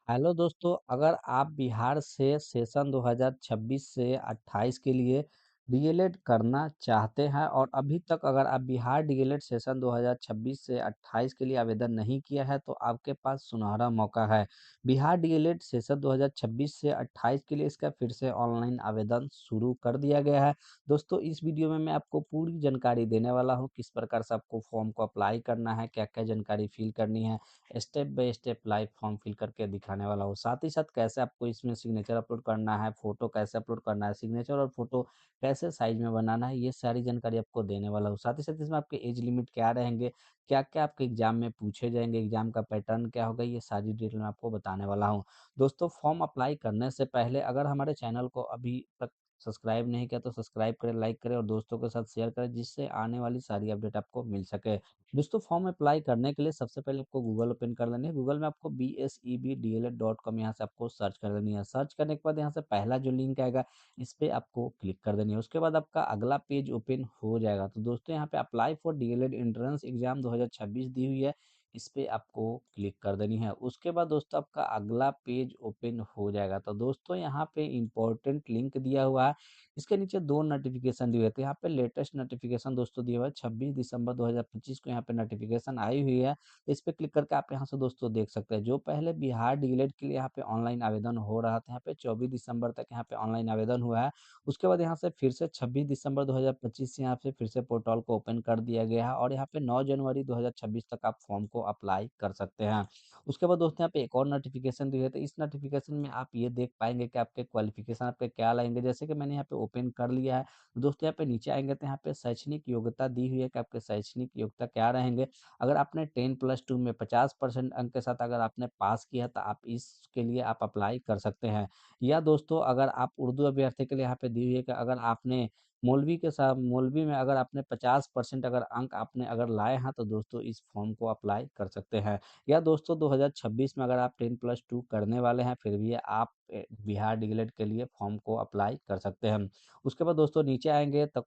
Hello दोस्तों, अगर आप बिहार से सेशन 2026 से 28 के लिए डीएलएड करना चाहते हैं और अभी तक अगर आप बिहार डीएलएड सेशन 2026 से 28 के लिए आवेदन नहीं किया है तो आपके पास सुनहरा मौका है। बिहार डीएलएड सेशन 2026 से 28 के लिए इसका फिर से ऑनलाइन आवेदन शुरू कर दिया गया है। दोस्तों, इस वीडियो में मैं आपको पूरी जानकारी देने वाला हूँ, किस प्रकार से आपको फॉर्म को अप्लाई करना है, क्या-क्या जानकारी फिल करनी है, step by step live form fill करके दिखाने वाला हूँ। साथ ही साथ कैसे आपको इसमें सिग्नेचर अपलोड करना है, फोटो कैसे अपलोड करना है, सिग्नेचर और फोटो कैसे साइज में बनाना है, ये सारी जानकारी आपको देने वाला हूँ। साथ ही साथ इसमें आपके एज लिमिट क्या रहेंगे, क्या-क्या आपके एग्जाम में पूछे जाएंगे, एग्जाम का पैटर्न क्या होगा, ये सारी डिटेल मैं आपको बताने वाला हूँ। दोस्तों, फॉर्म अप्लाई करने से पहले अगर हमारे चैनल को अभी तक सब्सक्राइब नहीं किया तो सब्सक्राइब करें, लाइक करें और दोस्तों के साथ शेयर करें, जिससे आने वाली सारी अपडेट आपको मिल सके। दोस्तों, फॉर्म अप्लाई करने के लिए सबसे पहले आपको गूगल ओपन कर लेनी है। गूगल में आपको BSEBDLED.com यहाँ से आपको सर्च कर लेनी है। सर्च करने के बाद यहाँ से पहला जो लिंक आएगा, इस पे आपको क्लिक कर देनी है। उसके बाद आपका अगला पेज ओपन हो जाएगा। तो दोस्तों, यहाँ पे apply for DElEd entrance exam 2026 दी हुई है, इस पे आपको क्लिक कर देनी है। उसके बाद दोस्तों आपका अगला पेज ओपन हो जाएगा। तो दोस्तों, यहाँ पे इंपॉर्टेंट लिंक दिया हुआ है, इसके नीचे 2 नोटिफ़िकेशन दिए हुए थे। यहाँ पे लेटेस्ट नोटिफ़िकेशन दोस्तों दिया हुआ है 26 दिसंबर 2025 को यहाँ पे नोटिफ़िकेशन आई हुई है। इस पे क्लिक करके आप यहाँ से दोस्तों देख सकते हैं। जो पहले बिहार डीएलएड के लिए यहाँ पे ऑनलाइन आवेदन हो रहा था, यहाँ पे 24 दिसंबर तक यहाँ पे ऑनलाइन आवेदन हुआ है। उसके बाद यहाँ से फिर से 26 दिसंबर 2025 से यहाँ से फिर से पोर्टल को ओपन कर दिया गया है और यहाँ पे 9 जनवरी 2026 तक आप फॉर्म को अप्लाई कर सकते हैं। उसके बाद दोस्तों यहाँ पे एक और नोटिफ़िकेशन दिए थे। इस नोटिफ़िकेशन में आप ये देख पाएँगे कि आपके क्वालिफ़िकेशन आपके क्या लाएँगे। जैसे कि मैंने यहाँ पे ओपन कर लिया है। तो दोस्तों, यहाँ पे नीचे आएँगे तो यहाँ पे शैक्षणिक योग्यता दी हुई है कि आपके शैक्षणिक योग्यता क्या रहेंगे। अगर आपने 10+2 में 50% अंक के साथ अगर आपने पास किया तो आप इसके लिए आप अप्लाई कर सकते हैं। या दोस्तों, अगर आप उर्दू अभ्यर्थी के लिए यहाँ पे दी हुई है कि अगर आपने मौलवी में अगर आपने 50% अगर अंक आपने अगर लाए हैं तो दोस्तों इस फॉर्म को अप्लाई कर सकते हैं। या दोस्तों, 2026 में अगर आप 10+2 करने वाले हैं फिर भी आप बिहार डीएलएड के लिए फॉर्म को अप्लाई कर सकते हैं। उसके बाद दोस्तों नीचे आएँगे तो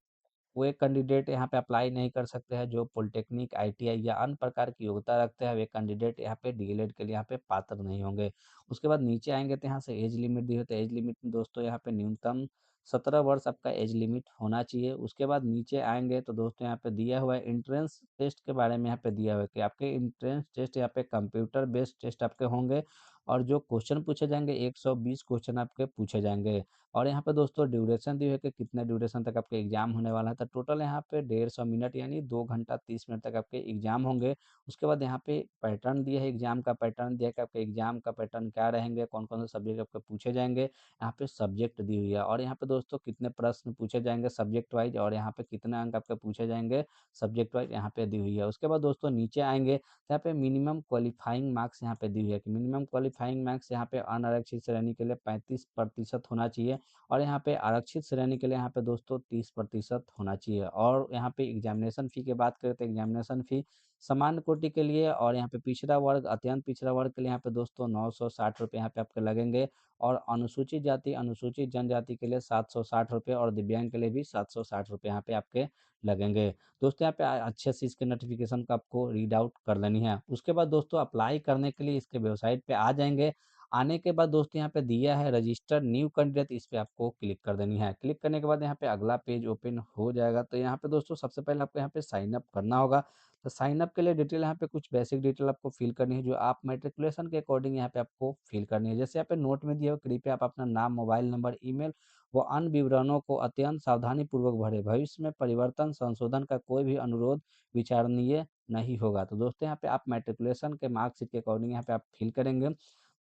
वे कैंडिडेट यहाँ पे अप्लाई नहीं कर सकते हैं जो पॉलिटेक्निक, आईटीआई या अन्य प्रकार की योग्यता रखते हैं, वे कैंडिडेट यहाँ पे डीएलएड के लिए यहाँ पे पात्र नहीं होंगे। उसके बाद नीचे आएँगे तो यहाँ से एज लिमिट दी होती है, एज लिमिट में दोस्तों यहाँ पे न्यूनतम 17 वर्ष आपका एज लिमिट होना चाहिए। उसके बाद नीचे आएँगे तो दोस्तों यहाँ पे दिया हुआ है एंट्रेंस टेस्ट के बारे में यहाँ पे दिया हुआ है कि आपके एंट्रेंस टेस्ट यहाँ पे कंप्यूटर बेस्ड टेस्ट आपके होंगे और जो क्वेश्चन पूछे जाएँगे 120 क्वेश्चन आपके पूछे जाएँगे। और यहाँ पे दोस्तों ड्यूरेशन दी हुई है कि कितने ड्यूरेशन तक आपके एग्जाम होने वाला है। तो टोटल यहाँ पे 150 मिनट यानी 2 घंटा 30 मिनट तक आपके एग्जाम होंगे। उसके बाद यहाँ पे पैटर्न दिया है, एग्जाम का पैटर्न दिया है कि आपके एग्जाम का पैटर्न क्या रहेंगे, कौन-कौन से सब्जेक्ट आपके पूछे जाएँगे। यहाँ पे सब्जेक्ट दी हुई है और यहाँ पे दोस्तों कितने प्रश्न पूछे जाएँगे सब्जेक्ट वाइज़ और यहाँ पे कितने अंक आपके पूछे जाएँगे सब्जेक्ट वाइज़ यहाँ पे दी हुई है। उसके बाद दोस्तों नीचे आएँगे तो यहाँ पे मिनिमम क्वालीफाइंग मार्क्स यहाँ पे दी हुई है कि मिनिमम क्वालीफाइंग मार्क्स यहाँ पे अनारक्षित श्रेणी के लिए 35% होना चाहिए और यहाँ पे आरक्षित श्रेणी के लिए यहाँ पे दोस्तों 30% होना चाहिए। और यहाँ पे एग्जामिनेशन फ़ी की बात करें तो एग्जामिनेशन फ़ी सामान्य कोटि के लिए और यहाँ पे पिछड़ा वर्ग, अत्यंत पिछड़ा वर्ग के लिए यहाँ पे दोस्तों 960 रुपये यहाँ पे आपके लगेंगे और अनुसूचित जाति, अनुसूचित जनजाति के लिए 760 रुपये और दिव्यांग के लिए भी 760 रुपये यहाँ पे आपके लगेंगे। दोस्तों, यहाँ पे अच्छे से इसके नोटिफ़िकेशन को आपको रीड आउट कर लेनी है। उसके बाद दोस्तों अप्लाई करने के लिए इसके वेबसाइट पे आ जाएँगे। आने के बाद दोस्तों यहाँ पे दिया है रजिस्टर न्यू कैंडिडेट, इस पे आपको क्लिक कर देनी है। क्लिक करने के बाद यहाँ पे अगला पेज ओपन हो जाएगा। तो यहाँ पे दोस्तों सबसे पहले आपको यहाँ पे साइन अप करना होगा। तो साइन अप के लिए डिटेल यहाँ पे कुछ बेसिक डिटेल आपको फिल करनी है जो आप मैट्रिकुलेशन के अकॉर्डिंग यहाँ पे आपको फिल करनी है। जैसे यहाँ पे नोट में दिया हो, कृपया आप अपना नाम, मोबाइल नंबर, ईमेल व अन्य विवरणों को अत्यंत सावधानी पूर्वक भरें। भविष्य में परिवर्तन, संशोधन का कोई भी अनुरोध विचारणीय नहीं होगा। तो दोस्तों यहाँ पे आप मैट्रिकुलेशन के मार्कशीट के अकॉर्डिंग यहाँ पे आप फिल करेंगे।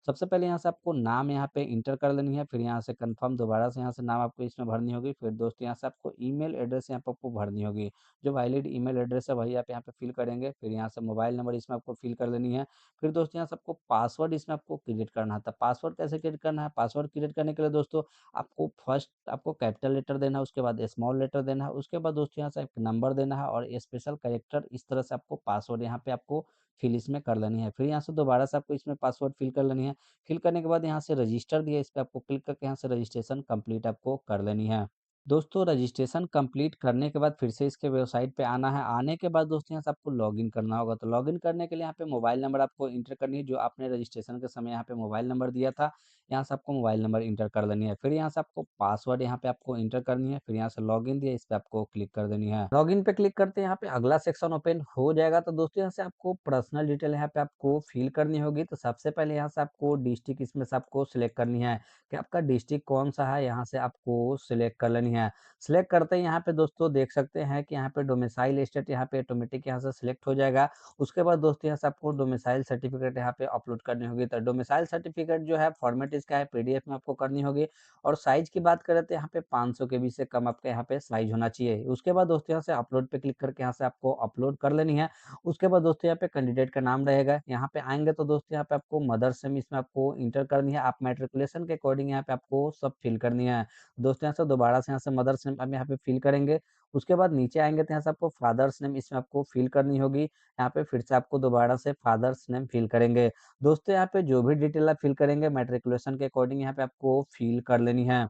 सबसे पहले यहाँ से आपको नाम यहाँ पे इंटर कर लेनी है, फिर यहाँ से कन्फर्म दोबारा से यहाँ से नाम आपको इसमें भरनी होगी, फिर दोस्तों यहाँ से आपको ईमेल एड्रेस यहाँ पे आपको भरनी होगी। जो वैलिड ईमेल एड्रेस है वही आप यहाँ पे फिल करेंगे, फिर यहाँ से मोबाइल नंबर इसमें आपको फिल कर लेनी है। फिर दोस्तों यहाँ से आपको पासवर्ड इसमें आपको क्रिएट करना था। पासवर्ड कैसे क्रिएट करना है? पासवर्ड क्रिएट करने के लिए दोस्तों आपको फर्स्ट आपको कैपिटल लेटर देना है, उसके बाद स्मॉल लेटर देना है, उसके बाद दोस्तों यहाँ से एक नंबर देना है और स्पेशल कैरेक्टर, इस तरह से आपको पासवर्ड यहाँ पे आपको फिल इसमें कर लेनी है। फिर यहाँ से दोबारा से आपको इसमें पासवर्ड फिल कर लेनी है। फिल करने के बाद यहाँ से रजिस्टर दिया, इस पे आपको क्लिक करके यहाँ से रजिस्ट्रेशन कंप्लीट आपको कर लेनी है। दोस्तों रजिस्ट्रेशन कंप्लीट करने के बाद फिर से इसके वेबसाइट पे आना है। आने के बाद दोस्तों यहाँ से आपको लॉगिन करना होगा। तो लॉगिन करने के लिए यहाँ पे मोबाइल नंबर आपको एंटर करनी है, जो आपने रजिस्ट्रेशन के समय यहाँ पे मोबाइल नंबर दिया था। यहाँ से आपको मोबाइल नंबर एंटर कर देनी है। फिर यहाँ से आपको पासवर्ड यहाँ पे आपको एंटर करनी है। फिर यहाँ से लॉगिन दिया, इस पे आपको क्लिक कर देनी है। लॉगिन पे क्लिक करते हैं, यहाँ पे अगला सेक्शन ओपन हो जाएगा। तो दोस्तों यहाँ से आपको पर्सनल डिटेल यहाँ पे आपको फिल करनी होगी। तो सबसे पहले यहाँ से आपको डिस्ट्रिक्ट इसमें से आपको सिलेक्ट करनी है कि आपका डिस्ट्रिक्ट कौन सा है, यहाँ से आपको सिलेक्ट कर लेनी है। सिलेक्ट करते ही यहाँ पे दोस्तों देख सकते हैं कि यहाँ पे डोमिसाइल स्टेट यहाँ पे ऑटोमेटिक यहाँ से सिलेक्ट हो जाएगा। उसके बाद दोस्तों यहाँ से आपको डोमिसाइल सर्टिफिकेट यहाँ पे अपलोड करनी होगी। तो डोमिसाइल सर्टिफिकेट जो है फॉर्मेट इसका है पीडीएफ में आपको करनी होगी। और साइज की बात करें तो यहाँ पे 500 केबी से कम आपका यहाँ पे साइज होना चाहिए। उसके बाद दोस्तों यहाँ से अपलोड पे क्लिक करके यहाँ से आपको अपलोड कर लेनी है। उसके बाद दोस्तों यहाँ पे कैंडिडेट का नाम रहेगा। यहाँ पे आएंगे तो दोस्तों यहाँ पे आपको मदर्स नेम इसमें आपको इंटर करनी है। आप मैट्रिकुलेशन के अकॉर्डिंग यहाँ पे आपको सब फिल करनी है। दोस्तों यहाँ से दोबारा से यहाँ से मदर्स नेम हम यहाँ पे फिल करेंगे। उसके बाद नीचे आएँगे तो यहाँ से आपको फादर्स नेम इसमें आपको फिल करनी होगी। यहाँ पे फिर से आपको दोबारा से फादर्स नेम फिल करेंगे। दोस्तों यहाँ पे जो भी डिटेल आप फिल करेंगे मैट्रिकुलेशन के अकॉर्डिंग यहाँ पे आपको फिल कर लेनी है।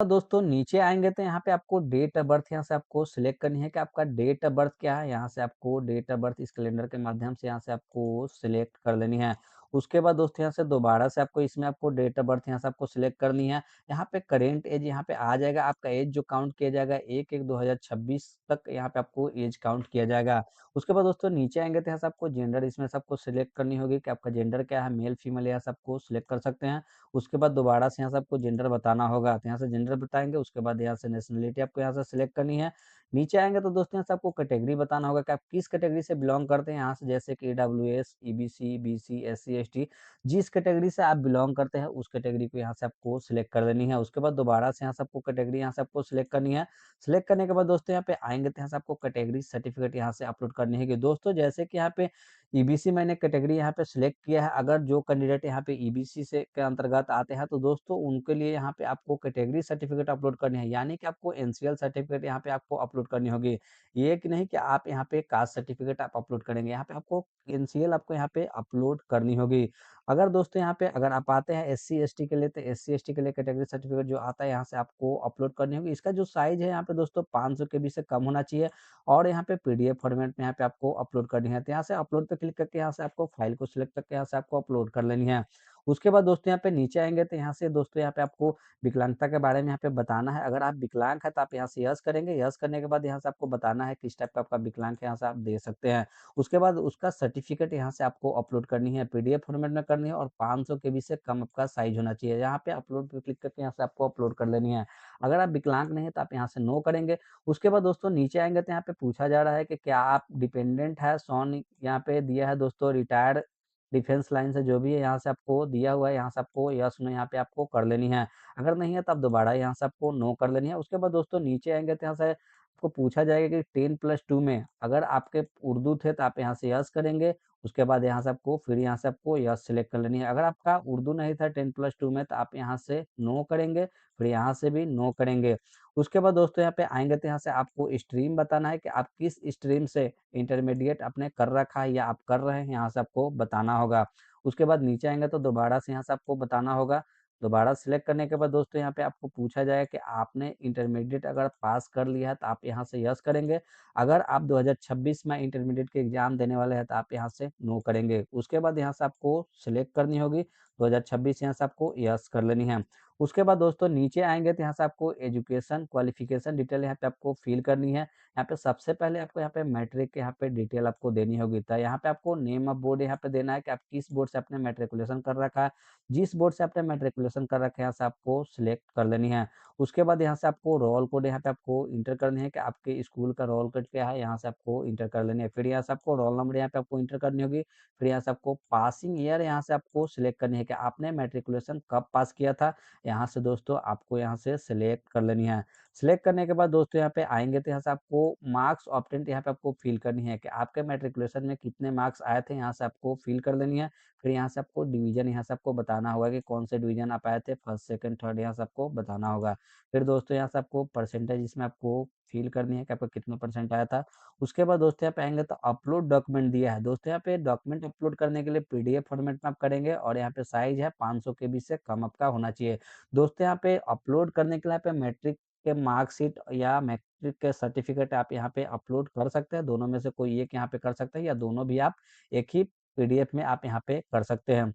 और दोस्तों नीचे आएँगे तो यहाँ पे आपको डेट ऑफ बर्थ यहाँ से आपको सिलेक्ट करनी है कि आपका डेट ऑफ बर्थ क्या है। यहाँ से आपको डेट ऑफ बर्थ इस कैलेंडर के माध्यम से यहाँ से आपको सिलेक्ट कर लेनी है। उसके बाद दोस्तों यहाँ से दोबारा से आपको इसमें आपको डेट ऑफ बर्थ यहाँ से आपको सिलेक्ट करनी है। यहाँ पे करेंट एज यहाँ पे आ जाएगा, आपका एज जो काउंट किया जाएगा 1/1/2026 तक यहाँ पे आपको एज काउंट किया जाएगा। उसके बाद दोस्तों नीचे आएँगे तो यहाँ से आपको जेंडर इसमें से आपको सिलेक्ट करनी होगी कि आपका जेंडर क्या है, मेल फीमेल यहाँ से आपको सिलेक्ट कर सकते हैं। उसके बाद दोबारा से यहाँ से आपको जेंडर बताना होगा, तो यहाँ से जेंडर बताएँगे। उसके बाद यहाँ से नेशनैलिटी आपको यहाँ से सिलेक्ट करनी है। नीचे आएँगे तो दोस्तों यहाँ से आपको कैटेगरी बताना होगा कि आप किस कैटेगरी से बिलॉन्ग करते हैं। यहाँ से जैसे कि EWS, EBC, BC, SC, ST, जिस कैटेगरी से आप बिलॉन्ग करते हैं उस कैटेगरी को यहाँ से आपको सिलेक्ट कर देनी है। उसके बाद दोबारा से यहाँ से आपको कैटेगरी यहाँ से आपको सिलेक्ट करनी है। सिलेक्ट करने के बाद दोस्तों यहाँ पे आएँगे तो यहाँ से आपको कैटेगरी सर्टिफिकेट यहाँ से अपलोड करनी है। कि दोस्तों जैसे कि यहाँ पे ईबीसी मैंने कैटेगरी यहाँ पे सिलेक्ट किया है। अगर जो कैंडिडेट यहाँ पे ईबीसी से के अंतर्गत आते हैं तो दोस्तों उनके लिए यहाँ पे आपको कैटेगरी सर्टिफिकेट अपलोड करनी है। यानी कि आपको एनसीएल सर्टिफिकेट यहाँ पे आपको अपलोड करनी होगी। ये कि नहीं कि आप यहाँ पे कास्ट सर्टिफिकेट आप अपलोड करेंगे। यहाँ पे आपको एनसीएल आपको यहाँ पे अपलोड करनी होगी। अगर दोस्तों यहाँ पे अगर आप आते हैं एससी एसटी के लिए, तो एससी एसटी के लिए कैटेगरी सर्टिफिकेट जो आता है यहाँ से आपको अपलोड करनी होगी। इसका जो साइज है यहाँ पे दोस्तों 500 केबी से कम होना चाहिए। और यहाँ पे पीडीएफ फॉर्मेट में यहाँ पे आपको अपलोड करनी है। तो यहाँ से अपलोड पे क्लिक करके यहाँ से आपको फाइल को सिलेक्ट करके यहाँ से आपको अपलोड कर लेनी है। उसके बाद दोस्तों यहाँ पे नीचे आएँगे तो यहाँ से दोस्तों यहाँ पे आपको विकलांगता के बारे में यहाँ पे बताना है। अगर आप विकलांग हैं तो आप यहाँ से यस करेंगे। यस करने के बाद यहाँ से आपको बताना है किस टाइप का आपका विकलांग है, यहाँ से आप दे सकते हैं। उसके बाद उसका सर्टिफिकेट यहाँ से आपको अपलोड करनी है, पीडीएफ फॉर्मेट में करनी है और 500 केबी से कम आपका साइज होना चाहिए। यहाँ पे अपलोड पे क्लिक करके यहाँ से आपको अपलोड कर लेनी है। अगर आप विकलांग नहीं है तो आप यहाँ से नो करेंगे। उसके बाद दोस्तों नीचे आएँगे तो यहाँ पे पूछा जा रहा है कि क्या आप डिपेंडेंट है? सॉन यहाँ पे दिया है दोस्तों रिटायर्ड डिफेंस लाइन से जो भी है यहाँ से आपको दिया हुआ है, यहाँ से आपको यस नो यहाँ पे आपको कर लेनी है। अगर नहीं है तो आप दोबारा यहाँ से आपको नो कर लेनी है। उसके बाद दोस्तों नीचे आएँगे तो यहाँ से आपको पूछा जाएगा कि 10+2 में अगर आपके उर्दू थे तो आप यहाँ से यस करेंगे। उसके बाद यहाँ से आपको फिर यहाँ से आपको यस सिलेक्ट कर लेनी है। अगर आपका उर्दू नहीं था 10+2 में तो आप यहाँ से नो करेंगे, फिर यहाँ से भी नो करेंगे। उसके बाद दोस्तों यहाँ पे आएँगे तो यहाँ से आपको स्ट्रीम बताना है कि आप किस स्ट्रीम से इंटरमीडिएट आपने कर रखा है या आप कर रहे हैं, यहाँ से आपको बताना होगा। उसके बाद नीचे आएँगे तो दोबारा से यहाँ से आपको बताना होगा। दोबारा सिलेक्ट करने के बाद दोस्तों यहाँ पे आपको पूछा जाएगा कि आपने इंटरमीडिएट अगर पास कर लिया है तो आप यहाँ से यस करेंगे। अगर आप 2026 में इंटरमीडिएट के एग्ज़ाम देने वाले हैं तो आप यहाँ से नो करेंगे। उसके बाद यहाँ से आपको सिलेक्ट करनी होगी, 2026 यहाँ से आपको यस कर लेनी है। उसके बाद दोस्तों नीचे आएँगे तो यहाँ से आपको एजुकेशन क्वालिफ़िकेशन डिटेल यहाँ पे आपको फ़िल करनी है। यहाँ पे सबसे पहले आपको यहाँ पे मैट्रिक के यहाँ पे डिटेल आपको देनी होगी। तो यहाँ पे आपको नेम ऑफ बोर्ड यहाँ पे देना है कि आप किस बोर्ड से आपने मैट्रिकुलेशन कर रखा है। जिस बोर्ड से आपने मैट्रिकुलेशन कर रखा है यहाँ से आपको सिलेक्ट कर लेनी है। उसके बाद यहाँ से आपको रोल कोड यहाँ पे आपको इंटर करनी है कि आपके स्कूल का रोल कोड क्या है, यहाँ से आपको इंटर कर लेनी है। फिर यहाँ से आपको रोल नंबर यहाँ पे आपको इंटर करनी होगी। फिर यहाँ से आपको पासिंग ईयर यहाँ से आपको सिलेक्ट करनी है कि आपने मैट्रिकुलेशन कब पास किया था। यहाँ से दोस्तों आपको यहाँ से सिलेक्ट कर लेनी है। सिलेक्ट करने के बाद दोस्तों यहाँ पे आएँगे तो यहाँ से आपको मार्क्स ऑब्टेन्ड यहाँ पे आपको फ़िल करनी है कि आपके मैट्रिकुलेशन में कितने मार्क्स आए थे, यहाँ से आपको फ़िल कर देनी है। फिर यहाँ से आपको डिवीज़न यहाँ से आपको बताना होगा कि कौन से डिवीज़न आप आए थे, फर्स्ट, सेकंड, थर्ड यहाँ से आपको बताना होगा। फिर दोस्तों यहाँ से आपको परसेंटेज इसमें आपको फ़िल करनी है कि आपका कितना परसेंट आया था। उसके बाद दोस्तों यहाँ पे आएँगे तो अपलोड डॉक्यूमेंट दिया है। दोस्तों यहाँ पे डॉक्यूमेंट अपलोड करने के लिए पीडीएफ फॉर्मेट में आप करेंगे और यहाँ पे साइज़ है 500 केबी से कम आपका होना चाहिए। दोस्तों यहाँ पे अपलोड करने के लिए यहाँ पे मैट्रिक के मार्कशीट या मैट्रिक के सर्टिफ़िकेट आप यहाँ पे अपलोड कर सकते हैं। दोनों में से कोई एक यहाँ पे कर सकते हैं या दोनों भी आप एक ही पीडीएफ में आप यहाँ पे कर सकते हैं।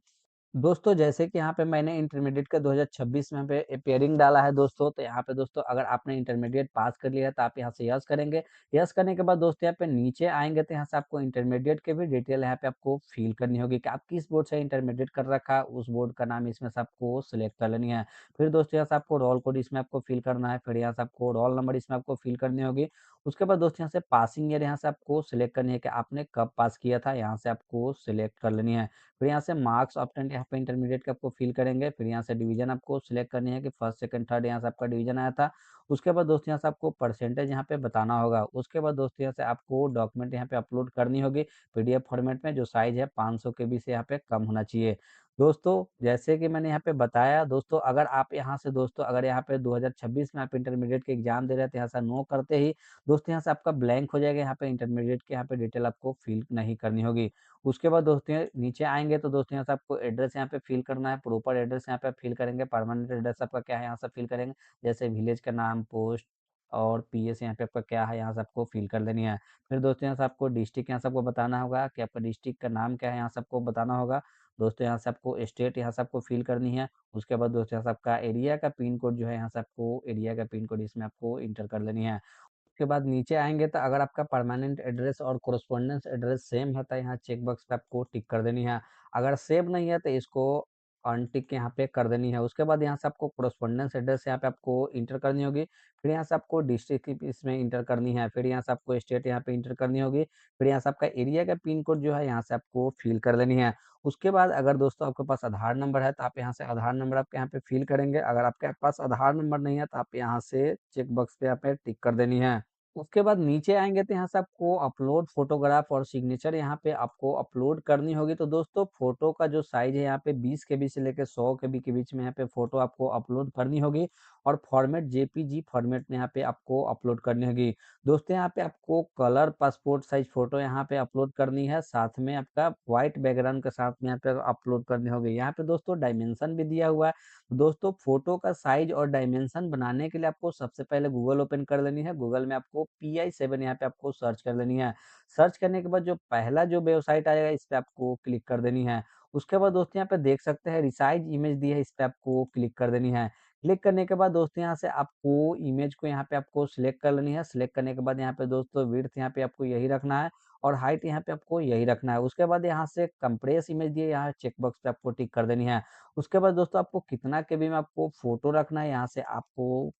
दोस्तों जैसे कि यहाँ पे मैंने इंटरमीडिएट का 2026 में यहाँ पे अपीयरिंग डाला है दोस्तों, तो यहाँ पे दोस्तों अगर आपने इंटरमीडिएट पास कर लिया है तो आप यहाँ से यस करेंगे। यस करने के बाद दोस्तों यहाँ पे नीचे आएँगे तो यहाँ से आपको इंटरमीडिएट की भी डिटेल यहाँ पे आपको फ़िल करनी होगी कि आप किस बोर्ड से इंटरमीडिएट कर रखा है, उस बोर्ड का नाम इसमें से आपको सिलेक्ट कर लेनी है। फिर दोस्तों यहाँ से आपको रोल कोड इसमें आपको फ़िल करना है, फिर यहाँ से आपको रोल नंबर इसमें आपको फ़िल करनी होगी। उसके बाद दोस्तों यहाँ से पासिंग ईयर यहाँ से आपको सिलेक्ट करनी है कि आपने कब पास किया था, यहाँ से आपको सिलेक्ट कर लेनी है। फिर यहाँ से मार्क्स ऑब्टेन्ड यहाँ पे इंटरमीडिएट के आपको फिल करेंगे। फिर यहाँ से डिवीज़न आपको सिलेक्ट करनी है कि फर्स्ट, सेकंड, थर्ड यहाँ से आपका डिवीज़न आया था। उसके बाद दोस्तों यहाँ से आपको परसेंटेज यहाँ पे बताना होगा। उसके बाद दोस्तों यहाँ से आपको डॉक्यूमेंट यहाँ पे अपलोड करनी होगी पीडीएफ फॉर्मेट में जो साइज़ है 500 केबी से यहाँ पे कम होना चाहिए। दोस्तों जैसे कि मैंने यहाँ पे बताया दोस्तों अगर आप यहाँ से दोस्तों अगर यहाँ पे 2026 में आप इंटरमीडिएट के एग्ज़ाम दे रहे हैं तो यहाँ से नो करते ही दोस्तों यहाँ से आपका ब्लैंक हो जाएगा। यहाँ पे इंटरमीडिएट की यहाँ पे डिटेल आपको फिल नहीं करनी होगी। उसके बाद दोस्तों नीचे आएँगे तो दोस्तों यहाँ से आपको एड्रेस यहाँ पे फ़िल करना है, प्रॉपर एड्रेस यहाँ पे आप फ़िल करेंगे, परमानेंट एड्रेस आपका क्या है यहाँ से फ़िल करेंगे, जैसे विलेज का नाम, पोस्ट और पीएस यहाँ पे आपका क्या है यहाँ से आपको फ़िल कर देनी है। फिर दोस्तों यहाँ से आपको डिस्ट्रिक्ट यहाँ से आपको बताना होगा कि आपका डिस्ट्रिक्ट का नाम क्या है यहाँ से आपको बताना होगा। दोस्तों यहाँ से आपको स्टेट यहाँ से आपको फ़िल करनी है। उसके बाद दोस्तों यहाँ से आपका एरिया का पिन कोड जो है यहाँ से आपको एरिया का पिन कोड इसमें आपको एंटर कर देनी है। उसके बाद नीचे आएँगे तो अगर आपका परमानेंट एड्रेस और कॉरेस्पॉन्डेंस एड्रेस सेम है तो यहाँ चेक बॉक्स पे आपको टिक कर देनी है। अगर सेम नहीं है तो इसको अनटिक यहाँ पे कर देनी है। उसके बाद यहाँ से आपको कॉरेस्पॉन्डेंस एड्रेस यहाँ पे आपको इंटर करनी होगी। फिर यहाँ से आपको डिस्ट्रिक्ट इसमें इंटर करनी है। फिर यहाँ से आपको स्टेट यहाँ पे इंटर करनी होगी। फिर यहाँ से आपका एरिया का पिन कोड जो है यहाँ से आपको फ़िल कर देनी है। उसके बाद अगर दोस्तों आपके पास आधार नंबर है तो आप यहाँ से आधार नंबर आपके यहाँ पे फ़िल करेंगे। अगर आपके पास आधार नंबर नहीं है तो आप यहाँ से चेक बॉक्स पे यहाँ पे टिक कर देनी है। उसके बाद नीचे आएँगे तो यहाँ से आपको अपलोड फ़ोटोग्राफ और सिग्नेचर यहाँ पे आपको अपलोड करनी होगी। तो दोस्तों फ़ोटो का जो साइज़ है यहाँ पे 20 केबी से लेके 100 केबी के बीच में यहाँ पे फ़ोटो आपको अपलोड करनी होगी और फ़ॉर्मेट जेपीजी फ़ॉर्मेट में यहाँ पे आपको अपलोड करनी होगी। दोस्तों यहाँ पे आपको कलर पासपोर्ट साइज़ फ़ोटो यहाँ पे अपलोड करनी है, साथ में आपका व्हाइट बैकग्राउंड के साथ में यहाँ पे अपलोड करनी होगी। यहाँ पे दोस्तों डायमेंशन भी दिया हुआ है। दोस्तों फ़ोटो का साइज़ और डायमेंशन बनाने के लिए आपको सबसे पहले गूगल ओपन कर लेनी है। गूगल में आपको PI7 यहाँ पे आपको सर्च कर लेनी है। सर्च करने के बाद जो पहला जो वेबसाइट आएगा इस पे आपको क्लिक कर देनी है। उसके बाद दोस्तों यहाँ पे देख सकते हैं रिसाइज़ इमेज दी है इस पे आपको क्लिक कर देनी है। क्लिक करने के बाद दोस्तों यहाँ से आपको इमेज को यहाँ पे आपको सिलेक्ट कर लेनी है। सिलेक्ट करने के बाद यहाँ पे दोस्तों विड्थ यहाँ पे आपको यही रखना है और हाइट यहाँ पे आपको यही रखना है। उसके बाद यहाँ से कंप्रेस इमेज दी है यहाँ चेक बॉक्स पे आपको टिक कर देनी है। उसके बाद दोस्तों आपको कितना केबी में आपको फ़ोटो रखना है यहाँ से आपको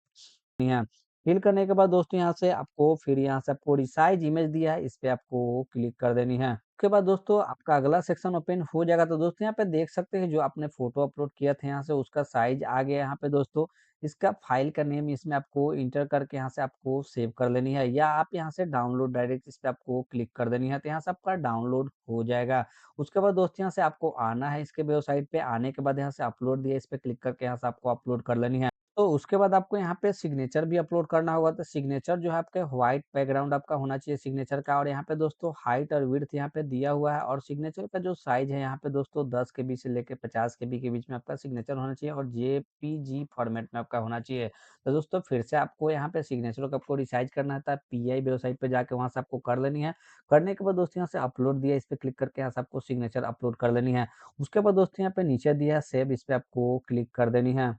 है। फिल करने के बाद दोस्तों यहाँ से आपको फिर यहाँ से आपको रिसाइज़ इमेज दिया है, इस पे आपको क्लिक कर देनी है। उसके बाद दोस्तों आपका अगला सेक्शन ओपन हो जाएगा तो दोस्तों यहाँ पे देख सकते हैं जो आपने फ़ोटो अपलोड किया था यहाँ से उसका साइज़ आ गया यहाँ पे दोस्तों। इसका फ़ाइल का नेम इसमें आपको एंटर करके यहाँ से आपको सेव कर लेनी है या आप यहाँ से डाउनलोड डायरेक्ट इस पे आपको क्लिक कर देनी है तो यहाँ से आपका डाउनलोड हो जाएगा। उसके बाद दोस्तों यहाँ से आपको आना है इसके वेबसाइट पे, आने के बाद यहाँ से अपलोड दिया इस पे क्लिक करके यहाँ से आपको अपलोड कर लेनी है। तो उसके बाद आपको यहाँ पे सिग्नेचर भी अपलोड करना होगा, तो सिग्नेचर जो है आपके व्हाइट बैकग्राउंड आपका होना चाहिए सिग्नेचर का और यहाँ पे दोस्तों हाइट और विड्थ यहाँ पे दिया हुआ है और सिग्नेचर का जो साइज़ है यहाँ पे दोस्तों 10 केबी से लेके 50 केबी के बीच में आपका सिग्नेचर होना चाहिए और जेपीजी फॉर्मेट में आपका होना चाहिए। तो दोस्तों फिर से आपको यहाँ पे सिग्नेचर को आपको रिसाइज़ करना है, तो पीआई वेबसाइट पे जाके वहाँ से आपको कर लेनी है। करने के बाद दोस्तों यहाँ से अपलोड दिया, इस पे क्लिक करके यहाँ से आपको सिग्नेचर अपलोड कर लेनी है। उसके बाद दोस्तों यहाँ पे नीचे दिया है सेव, इस पे आपको क्लिक कर देनी है।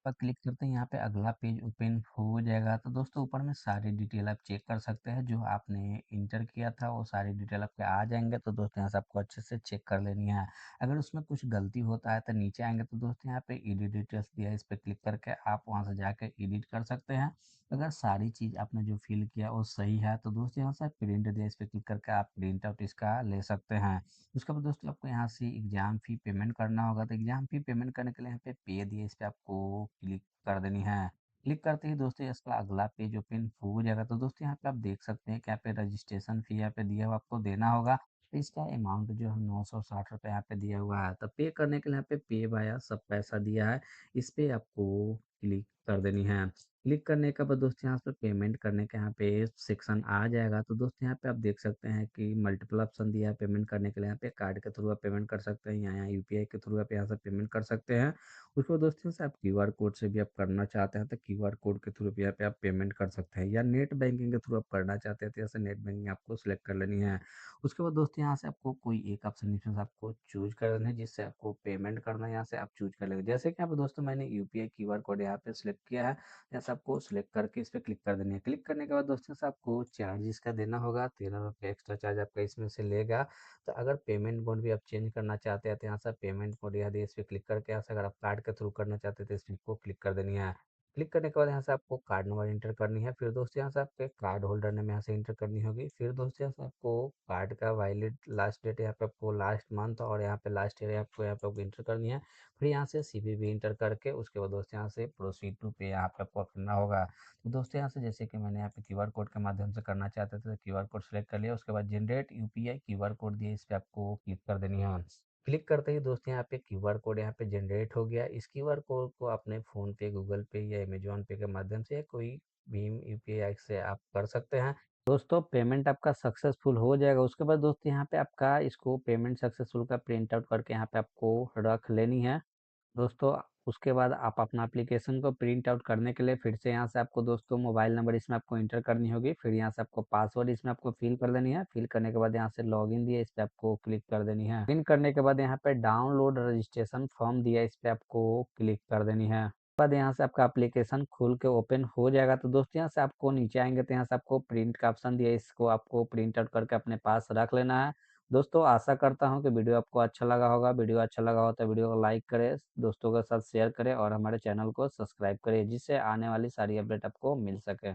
पर क्लिक करते हैं यहाँ पे अगला पेज ओपन हो जाएगा तो दोस्तों ऊपर में सारी डिटेल आप चेक कर सकते हैं जो आपने इंटर किया था वो सारी डिटेल आपके आ जाएंगे तो दोस्तों यहाँ से आपको अच्छे से चेक कर लेनी है। अगर उसमें कुछ गलती होता है तो नीचे आएंगे तो दोस्तों यहाँ पे एडिट डिटेल्स दिया है, इस पे क्लिक करके आप वहाँ से जाके एडिट कर सकते हैं। अगर सारी चीज़ आपने जो फिल किया वो सही है तो दोस्तों यहाँ से प्रिंट दिया, इस पे क्लिक करके आप प्रिंट आउट इसका ले सकते हैं। उसके बाद दोस्तों आपको यहाँ से एग्ज़ाम फ़ी पेमेंट करना होगा, तो एग्ज़ाम फ़ी पेमेंट करने के लिए यहाँ पे पे दिए, इस पे आपको क्लिक कर देनी है। क्लिक करते ही दोस्तों इसका अगला पेज ओपन हो जाएगा, तो दोस्तों यहाँ पे आप देख सकते हैं कि यहाँ पे रजिस्ट्रेशन फ़ी यहाँ पे दिया हुआ आपको देना होगा। तो इसका अमाउंट जो है ₹960 यहाँ पे दिया हुआ है, तो पे करने के लिए यहाँ पे पे वाया सब पैसा दिया है, इस पे आपको क्लिक कर देनी है। क्लिक करने के बाद दोस्तों यहाँ पे पेमेंट करने का यहाँ पे सेक्शन आ जाएगा। तो दोस्तों यहाँ पे आप देख सकते हैं कि मल्टीपल ऑप्शन दिया है पेमेंट करने के लिए। यहाँ पे कार्ड के थ्रू आप पेमेंट कर सकते हैं या यहाँ यूपीआई के थ्रू आप यहाँ से पेमेंट कर सकते हैं। उसको दोस्तों से आप क्यूआर कोड से भी आप करना चाहते हैं तो क्यूआर कोड के थ्रू भी यहाँ पे आप पेमेंट कर सकते हैं, या नेट बैंकिंग के थ्रू आप करना चाहते हैं तो जैसे नेट बैंकिंग आपको सिलेक्ट कर लेनी है। उसके बाद दोस्तों यहाँ से आपको कोई एक ऑप्शन इसमें से आपको चूज कर लेना है जिससे आपको पेमेंट करना है, यहाँ से आप चूज कर लेंगे। जैसे कि यहाँ पे दोस्तों मैंने यूपीआई क्यूआर कोड यहाँ पे सिलेक्ट किया है, जैसे आपको सिलेक्ट करके इस पर क्लिक कर देनी है। क्लिक करने के बाद दोस्तों से आपको चार्ज इसका देना होगा, 13 रुपये एक्स्ट्रा चार्ज आपका इसमें से लेगा। तो अगर पेमेंट मोड भी आप चेंज करना चाहते हैं तो यहाँ से पेमेंट मोड यहाँ इस पर क्लिक करके यहाँ से अगर आप कार्ड के थ्रू करना चाहते हैं तो इस को क्लिक कर देनी है। क्लिक करने के बाद यहाँ से आपको कार्ड नंबर इंटर करनी है, फिर दोस्तों यहाँ से आपके कार्ड होल्डर नेम यहाँ से इंटर करनी होगी। फिर दोस्तों यहाँ से आपको कार्ड का वैलिड लास्ट डेट यहाँ पे आपको लास्ट मंथ और यहाँ पे लास्ट ईयर आपको यहाँ पे इंटर करनी है। फिर यहाँ से सीवीवी इंटर करके उसके बाद दोस्तों यहाँ से प्रोसीड टू पे यहाँ पे आपको करना होगा। तो दोस्तों यहाँ से जैसे कि मैंने यहाँ पे क्यूआर कोड के माध्यम से करना चाहते थे तो क्यूआर कोड सेलेक्ट कर लिया, उसके बाद जनरेट यूपीआई क्यूआर कोड दिए, इस पे आपको क्लिक कर देनी है। क्लिक करते ही दोस्तों यहाँ पे क्यूआर कोड यहाँ पे जनरेट हो गया। इस क्यूआर कोड को अपने फ़ोन पे, गूगल पे या अमेज़न पे के माध्यम से या कोई भीम यूपीआई से आप कर सकते हैं। दोस्तों पेमेंट आपका सक्सेसफुल हो जाएगा। उसके बाद दोस्तों यहाँ पे आपका इसको पेमेंट सक्सेसफुल का प्रिंट आउट करके यहाँ पे आपको रख लेनी है। दोस्तों उसके बाद आप अपना एप्लीकेशन को प्रिंट आउट करने के लिए फिर से यहाँ से आपको दोस्तों मोबाइल नंबर इसमें आपको इंटर करनी होगी, फिर यहाँ से आपको पासवर्ड इसमें आपको फिल कर देनी है। फिल करने के बाद यहाँ से लॉगिन दिया, इस पे आपको क्लिक कर देनी है। फिल करने के बाद यहाँ पे डाउनलोड रजिस्ट्रेशन फॉर्म दिया, इस पे आपको क्लिक कर देनी है। उसके बाद यहाँ से आपका एप्लीकेशन खुल के ओपन हो जाएगा। तो दोस्तों यहाँ से आपको नीचे आएंगे तो यहाँ से आपको प्रिंट का ऑप्शन दिया है, इसको आपको प्रिंट आउट करके अपने पास रख लेना है। दोस्तों आशा करता हूँ कि वीडियो आपको अच्छा लगा होगा। वीडियो अच्छा लगा हो तो वीडियो को लाइक करें, दोस्तों के साथ शेयर करें और हमारे चैनल को सब्सक्राइब करें जिससे आने वाली सारी अपडेट आपको मिल सके।